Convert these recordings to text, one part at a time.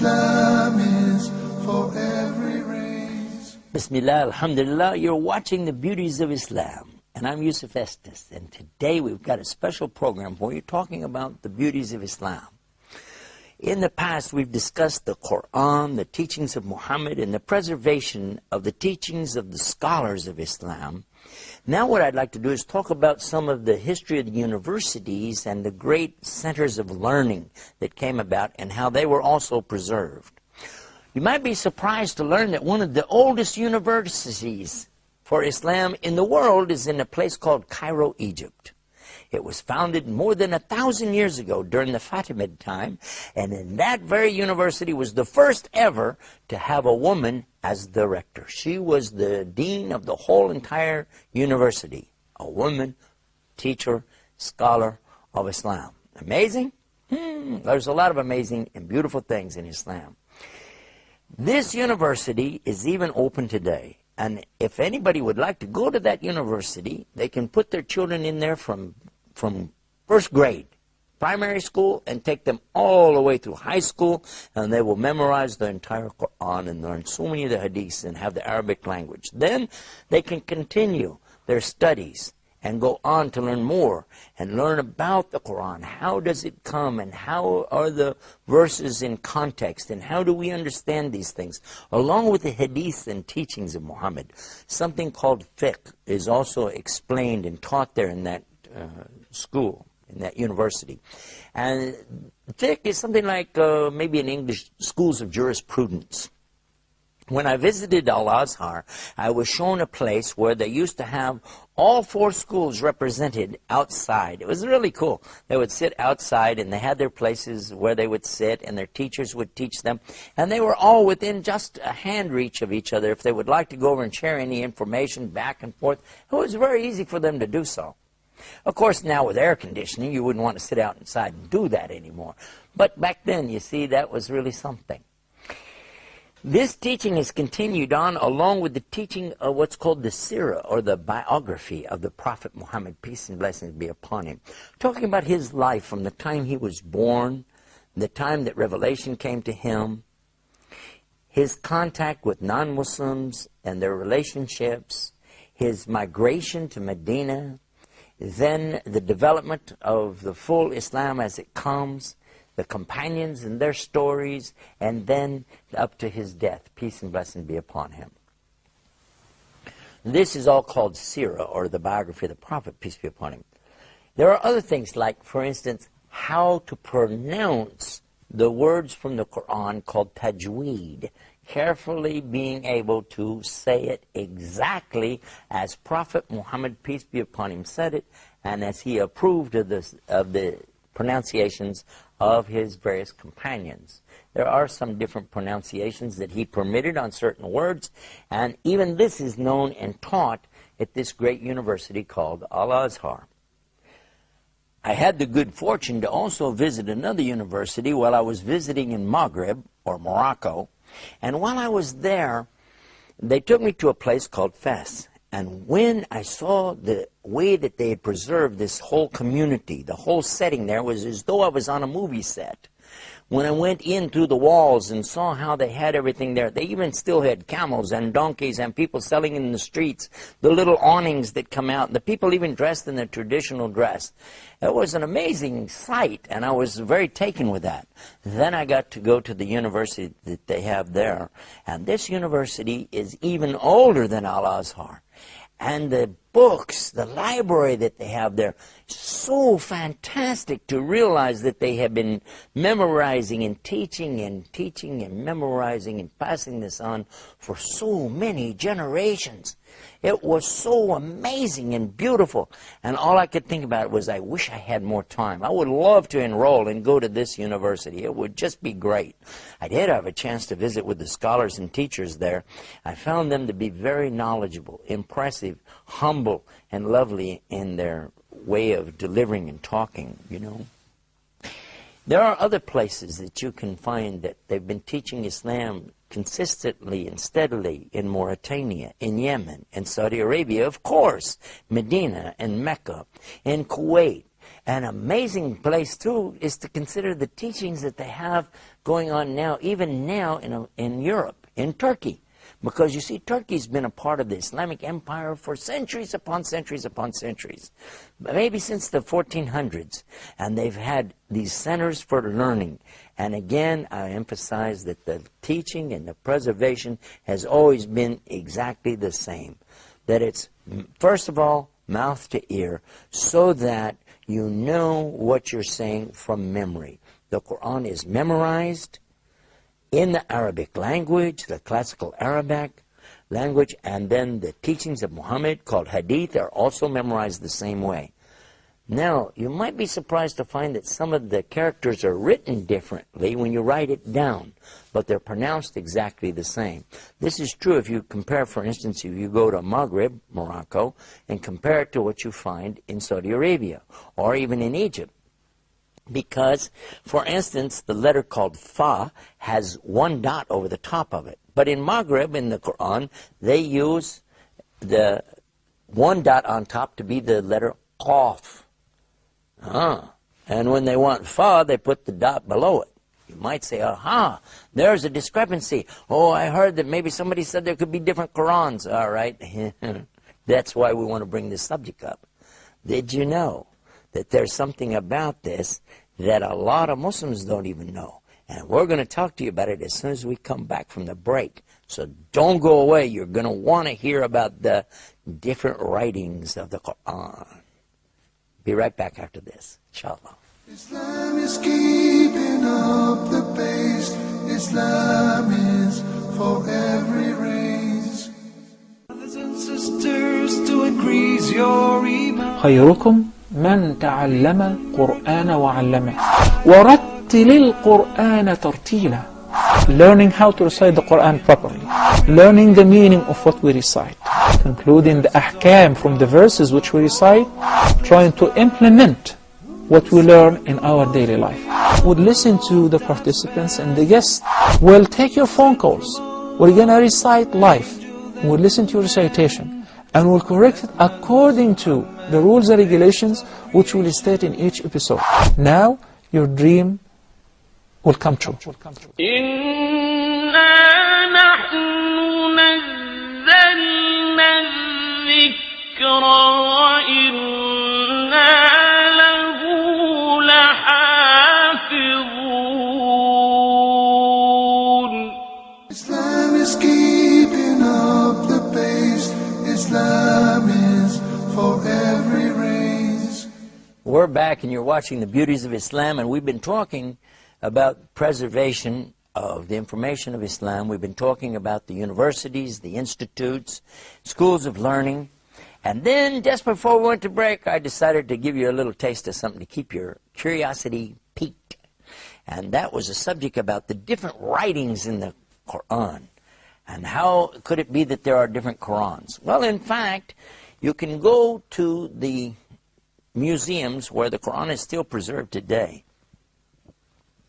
Islam is for every race. Bismillah, alhamdulillah, you're watching the beauties of Islam. And I'm Yusuf Estes. And today we've got a special program for you talking about the beauties of Islam. In the past, we've discussed the Quran, the teachings of Muhammad, and the preservation of the teachings of the scholars of Islam. Now what I'd like to do is talk about some of the history of the universities and the great centers of learning that came about and how they were also preserved. You might be surprised to learn that one of the oldest universities for Islam in the world is in a place called Cairo, Egypt. It was founded more than 1,000 years ago during the Fatimid time, and in that very university was the first ever to have a woman as the rector. She was the dean of the whole entire university, a woman, teacher, scholar of Islam. Amazing? There's a lot of amazing and beautiful things in Islam. This university is even open today. And if anybody would like to go to that university, they can put their children in there from first grade, primary school, and take them all the way through high school, and they will memorize the entire Quran and learn so many of the hadiths and have the Arabic language. Then they can continue their studies and go on to learn more and learn about the Quran. How does it come, and how are the verses in context, and how do we understand these things? Along with the hadiths and teachings of Muhammad. Something called fiqh is also explained and taught there in that school, in that university. And fiqh is something like maybe in English, schools of jurisprudence. When I visited Al-Azhar, I was shown a place where they used to have all 4 schools represented outside. It was really cool. They would sit outside, and they had their places where they would sit, and their teachers would teach them. And they were all within just a hand reach of each other. If they would like to go over and share any information back and forth, it was very easy for them to do so. Of course, now with air conditioning, you wouldn't want to sit out inside and do that anymore. But back then, you see, that was really something. This teaching is continued on along with the teaching of what's called the Sirah, or the biography of the Prophet Muhammad, peace and blessings be upon him. Talking about his life from the time he was born, the time that revelation came to him, his contact with non-Muslims and their relationships, his migration to Medina, then the development of the full Islam as it comes, the companions and their stories, and then up to his death. Peace and blessing be upon him. This is all called Sirah, or the biography of the Prophet, peace be upon him. There are other things like, for instance, how to pronounce the words from the Quran called tajweed. Carefully being able to say it exactly as Prophet Muhammad, peace be upon him, said it, and as he approved of the pronunciations of his various companions. There are some different pronunciations that he permitted on certain words, and even this is known and taught at this great university called Al-Azhar. I had the good fortune to also visit another university while I was visiting in Maghreb, or Morocco, and while I was there, they took me to a place called Fes. And when I saw the way that they had preserved this whole community, the whole setting there was as though I was on a movie set. When I went in through the walls and saw how they had everything there, they even still had camels and donkeys and people selling in the streets, the little awnings that come out, the people even dressed in their traditional dress. It was an amazing sight, and I was very taken with that. Then I got to go to the university that they have there, and this university is even older than Al-Azhar. And the books, the library that they have there, so fantastic to realize that they have been memorizing and teaching and memorizing and passing this on for so many generations. It was so amazing and beautiful. And all I could think about was, I wish I had more time. I would love to enroll and go to this university. It would just be great. I did have a chance to visit with the scholars and teachers there. I found them to be very knowledgeable, impressive, humble, and lovely in their way of delivering and talking, you know. There are other places that you can find that they've been teaching Islam consistently and steadily in Mauritania, in Yemen, in Saudi Arabia, of course, Medina and Mecca, in Kuwait. An amazing place, too, is to consider the teachings that they have going on now, even now in Europe, in Turkey. Because you see, Turkey's been a part of the Islamic Empire for centuries upon centuries upon centuries. Maybe since the 1400s. And they've had these centers for learning. And again, I emphasize that the teaching and the preservation has always been exactly the same. That it's, first of all, mouth to ear, so that you know what you're saying from memory. The Quran is memorized in the Arabic language, the classical Arabic language, and then the teachings of Muhammad, called hadith, are also memorized the same way. Now, you might be surprised to find that some of the characters are written differently when you write it down, but they're pronounced exactly the same. This is true if you compare, for instance, if you go to Maghreb, Morocco, and compare it to what you find in Saudi Arabia, or even in Egypt. Because, for instance, the letter called Fa has one dot over the top of it. But in Maghreb, in the Quran, they use the one dot on top to be the letter Qaf. And when they want Fa, they put the dot below it. You might say, aha, there's a discrepancy. Oh, I heard that maybe somebody said there could be different Qurans. All right. That's why we want to bring this subject up. Did you know that there's something about this that a lot of Muslims don't even know? And we're going to talk to you about it as soon as we come back from the break. So don't go away. You're going to want to hear about the different writings of the Quran. Be right back after this, inshallah. Islam is keeping up the pace. Islam is for every race. Brothers and sisters, to increase your iman. خيركم من تعلم القرآن وعلمه ورتل القرآن ترتيلا. Learning how to recite the Quran properly, learning the meaning of what we recite, concluding the ahkam from the verses which we recite, trying to implement what we learn in our daily life. We'll listen to the participants and the guests. We'll take your phone calls. We're going to recite live. We'll listen to your recitation and we'll correct it according to the rules and regulations which we'll state in each episode. Now your dream will come true. Islam is keeping up the pace. Islam is for every race. We're back and you're watching The Beauties of Islam, and we've been talking about preservation of the information of Islam. We've been talking about the universities, the institutes, schools of learning. And then, just before we went to break, I decided to give you a little taste of something to keep your curiosity piqued. And that was a subject about the different writings in the Quran. And how could it be that there are different Qurans? Well, in fact, you can go to the museums where the Quran is still preserved today.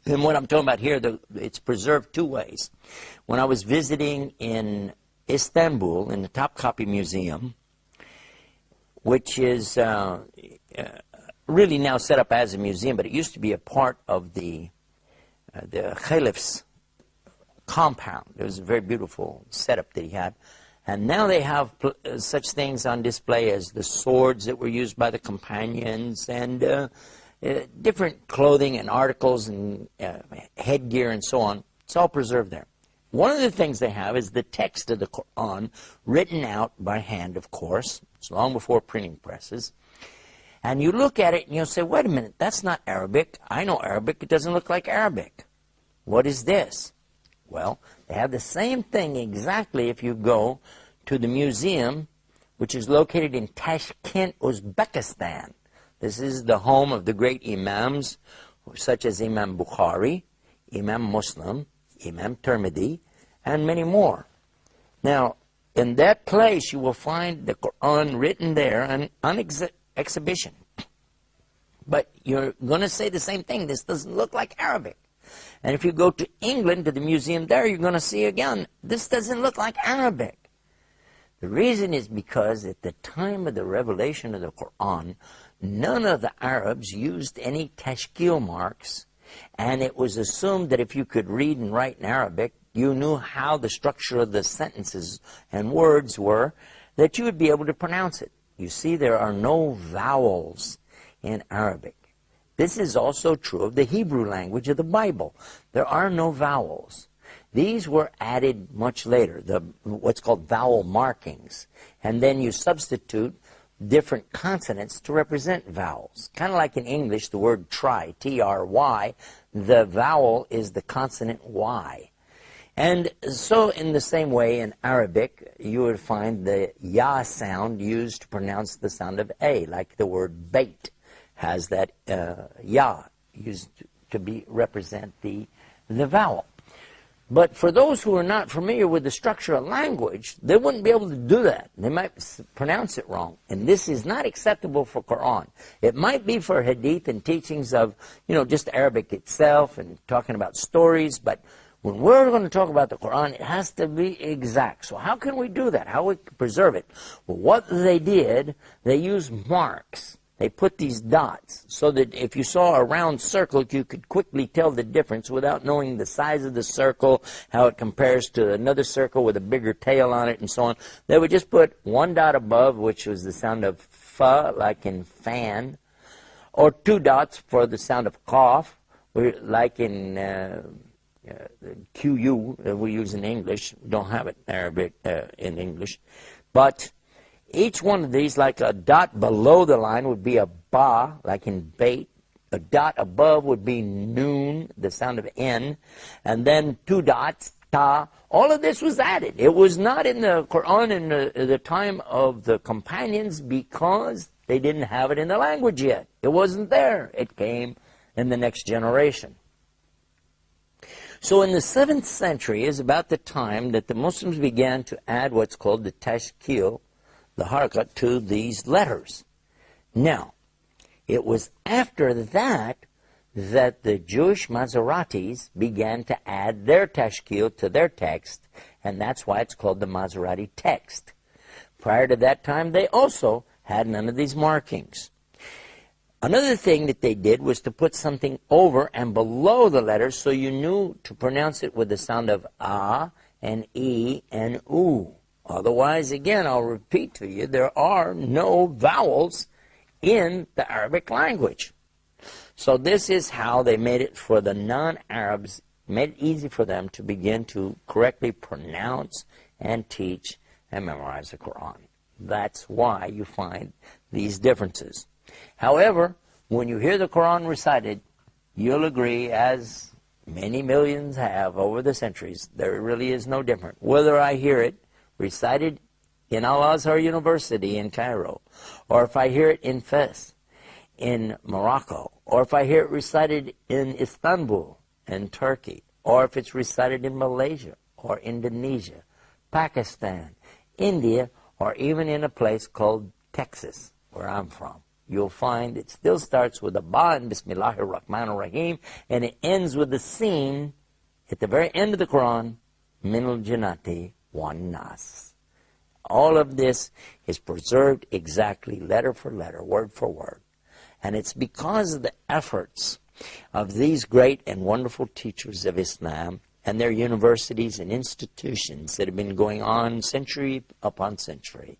And what I'm talking about here, it's preserved two ways. When I was visiting in Istanbul, in the Topkapi Museum, which is really now set up as a museum, but it used to be a part of the Caliph's compound. It was a very beautiful setup that he had. And now they have such things on display as the swords that were used by the companions and different clothing and articles and headgear and so on. It's all preserved there. One of the things they have is the text of the Quran, written out by hand, of course. It's long before printing presses. And you look at it and you'll say, wait a minute, that's not Arabic. I know Arabic. It doesn't look like Arabic. What is this? Well, they have the same thing exactly if you go to the museum, which is located in Tashkent, Uzbekistan. This is the home of the great imams, such as Imam Bukhari, Imam Muslim, Imam Tirmidhi, and many more. Now, in that place, you will find the Quran written there on exhibition. But you're going to say the same thing. This doesn't look like Arabic. And if you go to England, to the museum there, you're going to see again, this doesn't look like Arabic. The reason is because at the time of the revelation of the Quran, none of the Arabs used any tashkil marks And it was assumed that if you could read and write in Arabic, you knew how the structure of the sentences and words were, that you would be able to pronounce it. You see, there are no vowels in Arabic. This is also true of the Hebrew language of the Bible. There are no vowels. These were added much later, what's called vowel markings. And then you substitute different consonants to represent vowels. Kind of like in English, the word try, T-R-Y, the vowel is the consonant Y. And so in the same way in Arabic, you would find the ya sound used to pronounce the sound of A, like the word bait has that ya used to represent the vowel. But for those who are not familiar with the structure of language, they wouldn't be able to do that. They might pronounce it wrong. And this is not acceptable for Quran. It might be for Hadith and teachings of, just Arabic itself and talking about stories, but when we're going to talk about the Quran, it has to be exact. So how can we do that? How we preserve it? Well, what they did, they used marks. They put these dots so that if you saw a round circle, you could quickly tell the difference without knowing the size of the circle, how it compares to another circle with a bigger tail on it, and so on. They would just put one dot above, which was the sound of fa, like in fan, or two dots for the sound of cough, like in QU that we use in English. We don't have it in Arabic in English. But each one of these, like a dot below the line, would be a ba, like in bait. A dot above would be noon, the sound of N. And then two dots, ta. All of this was added. It was not in the Quran in the time of the companions because they didn't have it in the language yet. It wasn't there. It came in the next generation. So in the 7th century is about the time that the Muslims began to add what's called the tashkil, the harakat, to these letters. Now, it was after that that the Jewish Maseratis began to add their tashkil to their text, and that's why it's called the Maserati text. Prior to that time, they also had none of these markings. Another thing that they did was to put something over and below the letters so you knew to pronounce it with the sound of A and E and U. Otherwise, again, I'll repeat to you, there are no vowels in the Arabic language. So this is how they made it for the non-Arabs, made it easy for them to begin to correctly pronounce and teach and memorize the Quran. That's why you find these differences. However, when you hear the Quran recited, you'll agree, as many millions have over the centuries, there really is no difference. Whether I hear it recited in Al-Azhar University in Cairo, or if I hear it in Fez, in Morocco, or if I hear it recited in Istanbul, in Turkey, or if it's recited in Malaysia, or Indonesia, Pakistan, India, or even in a place called Texas, where I'm from, you'll find it still starts with a ba and Bismillahir Rahmanir Rahim, and it ends with the scene at the very end of the Quran, Minal Jannati wan nas. All of this is preserved exactly, letter for letter, word for word. And it's because of the efforts of these great and wonderful teachers of Islam and their universities and institutions that have been going on century upon century.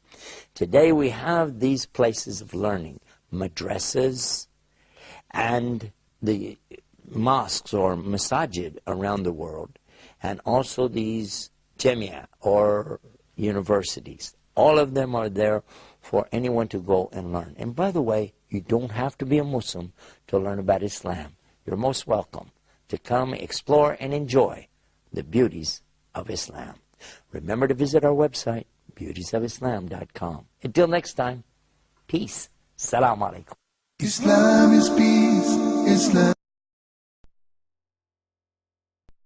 Today we have these places of learning, madrasas and the mosques or masajid around the world, and also these Jamia or universities. All of them are there for anyone to go and learn. And by the way, you don't have to be a Muslim to learn about Islam. You're most welcome to come explore and enjoy the beauties of Islam. Remember to visit our website, beautiesofislam.com. Until next time, peace. Salam alaikum. Islam is peace. Islam.